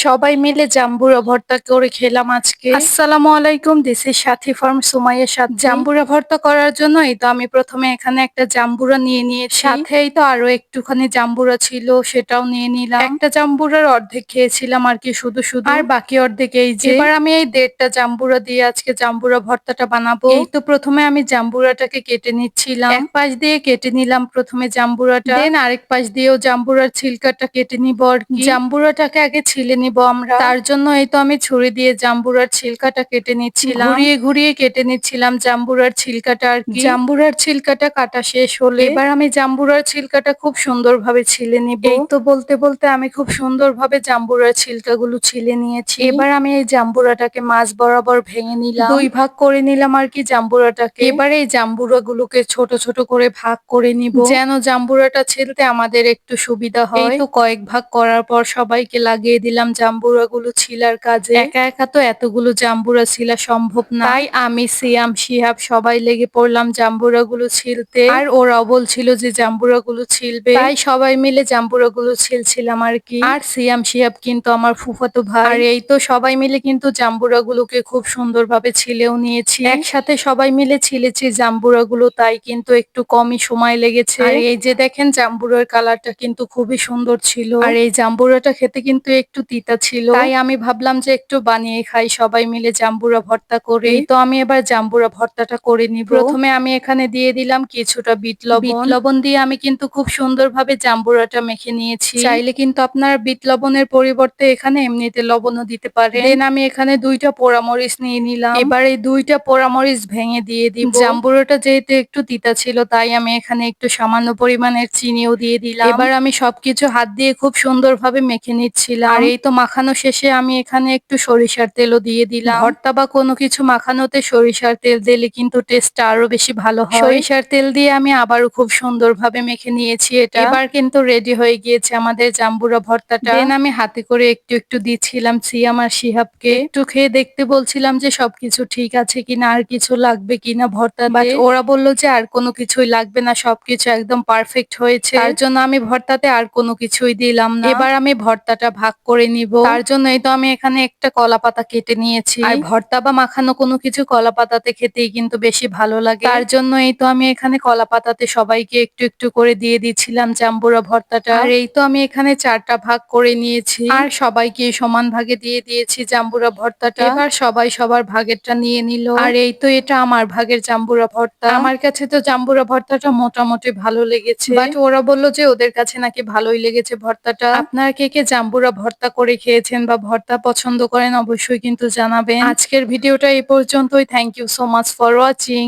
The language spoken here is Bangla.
সবাই মিলে জাম্বুরা ভর্তা করে খেলাম আজকে। আসসালামু আলাইকুম, this is Sathi from Sumaiya সাথী। জাম্বুরা ভর্তা করার জন্যই তো আমি প্রথমে এখানে একটা জাম্বুরা নিয়ে নিয়েছি, সাথেই তো আরো একটুখানি জাম্বুরা ছিল সেটাও নিয়ে নিলাম। একটা জাম্বুরার অর্ধেক খেয়েছিলাম আর কি, শুধু শুধু, আর বাকি অর্ধেক এই যে। এবার আমি এই 1.5টা জাম্বুরা দিয়ে আজকে জাম্বুরা ভর্তাটা বানাবো। এই তো প্রথমে আমি জাম্বুরাটাকে কেটে নিচ্ছিলাম, এক পাশ দিয়ে কেটে নিলাম প্রথমে জাম্বুরাটা, দেন আরেক পাশ দিয়েও জাম্বুরার ছিলকাটা কেটে নিব আর কি। জাম্বুরাটাকে আগে ছিলে নিব আমরা, তার জন্য এই তো আমি ছুরি দিয়ে জাম্বুরার ছিলকাটা কেটে নিচ্ছিলাম, ঘুরিয়ে ঘুরিয়ে কেটে নিচ্ছিলাম জাম্বুরার ছিলকাটা আর কি। জাম্বুরার ছিলকাটা কাটা শেষ হলে এবার আমি জাম্বুরার ছিলকাটা খুব সুন্দরভাবে ছিলে নিব। এই তো বলতে বলতে আমি খুব সুন্দরভাবে জাম্বুরার ছিলকাগুলো ছিলে নিয়েছি। এবার আমি এই জাম্বুরাটাকে মাছ বরাবর ভেঙে নিলাম, 2 ভাগ করে নিলাম আর কি জাম্বুরাটাকে। এবার এই জাম্বুরাগুলোকে ছোট ছোট করে ভাগ করে নিব, যেন জাম্বুরাটা ছিলতে আমাদের একটু সুবিধা হয়। এই তো কয়েক ভাগ করার পর সবাইকে লাগিয়ে দিলাম জাম্বুরাগুলো ছিলার কাজে। একা একা তো এতগুলো জাম্বুরা ছিলা সম্ভব না, তাই আমি, সিয়াম, শিহাব সবাই লেগে পড়লাম জাম্বুরাগুলো ছিলতে। আর ওরাও বলছিল যে জাম্বুরাগুলো ছিলবে, তাই সবাই মিলে জাম্বুরাগুলো ছিলছিলাম আর কি। আর সিয়াম শিহাব কিন্তু আমার ফুফাতো ভাই। আর এই তো সবাই মিলে কিন্তু জাম্বুরাগুলোকে খুব সুন্দরভাবে ছিলেও নিয়েছি। একসাথে সবাই মিলে ছিলেছি জাম্বুরাগুলো, তাই কিন্তু একটু কমই সময় লেগেছে। আর এই যে দেখেন জাম্বুরার কালারটা কিন্তু খুবই সুন্দর ছিল, আর এই জাম্বুরাটা খেতে কিন্তু একটু তিতা ছিল, তাই আমি ভাবলাম যে একটু বানিয়ে খাই সবাই মিলে জাম্বুরা ভর্তা করে। এই তো আমি এবার জাম্বুরা ভর্তাটা করে নিব। প্রথমে আমি এখানে দিয়ে দিলাম কিছুটা বিট লবণ। বিট লবণ দিয়ে আমি কিন্তু খুব সুন্দরভাবে জাম্বুরাটা মেখে নিয়েছি। চাইলে কিন্তু আপনারা বিট লবণের পরিবর্তে এখানে এমনিতে লবণও দিতে পারেন। দেন আমি এখানে 2টা পোড়ামরিচ নিয়ে নিলাম, এবার এই 2টা পোড়ামরিচ ভেঙে দিয়ে দিব। জাম্বুরাটা যেহেতু একটু তিতা ছিল, তাই আমি এখানে একটু সামান্য পরিমাণের চিনিও দিয়ে দিলাম। এবার আমি সবকিছু হাত দিয়ে খুব সুন্দরভাবে মেখে নিচ্ছিলাম। আর এই তো মাখানো শেষে আমি এখানে একটু সরিষার তেলও দিয়ে দিলাম। ভর্তা বা কোনো কিছু মাখানোতে সরিষার তেল দিলে কিন্তু টেস্টটা আরো বেশি ভালো হয়। সরিষার তেল দিয়ে আমি আবারও খুব সুন্দরভাবে মেখে নিয়েছি এটা। এবার কিন্তু রেডি হয়ে গিয়েছে আমাদের জাম্বুরা ভর্তাটা। দেন আমি হাতে করে একটু একটু দিচ্ছিলাম সিয়াম আর শিহাবকে, একটু খেয়ে দেখতে বলছিলাম যে সবকিছু ঠিক আছে কিনা, আর কিছু লাগবে কিনা ভর্তাতে। বাট ওরা বললো যে আর কোনো কিছুই লাগবে না, সবকিছু একদম পারফেক্ট হয়েছে। তার জন্য আমি ভর্তাতে আর কোনো কিছুই দিলাম না। এবার আমি ভর্তাটা ভাগ করে নিব, তার জন্য এই তো আমি এখানে একটা কলা পাতা কেটে নিয়েছি। আর ভর্তা বা মাখানো কোনো কিছু কলা পাতাতে খেতেই কিন্তু বেশি ভালো লাগে, তার জন্য এই তো আমি এখানে কলা পাতাতে সবাইকে একটু একটু করে দিয়ে দিচ্ছিলাম জাম্বুরা ভর্তাটা। আর এই তো আমি এখানে 4টা ভাগ করে নিয়েছি, আর সবাইকে সমান ভাগে দিয়ে দিয়েছি জাম্বুরা ভর্তাটা। এবার সবাই সবার ভাগেরটা নিয়ে নিল। আর এই তো এটা আমার ভাগের জাম্বুরা ভর্তা। আমার কাছে তো জাম্বুরা ভর্তাটা মোটামুটি ভালো লেগেছে, বাট ওরা বললো যে ওদের কাছে নাকি ভালোই লেগেছে ভর্তাটা। আপনারা কে কে জাম্বুরা ভর্তা করে খেয়েছেন বা ভর্তা পছন্দ করেন অবশ্যই কিন্তু জানাবেন। আজকের ভিডিওটা এই পর্যন্তই। Thank you so much for watching.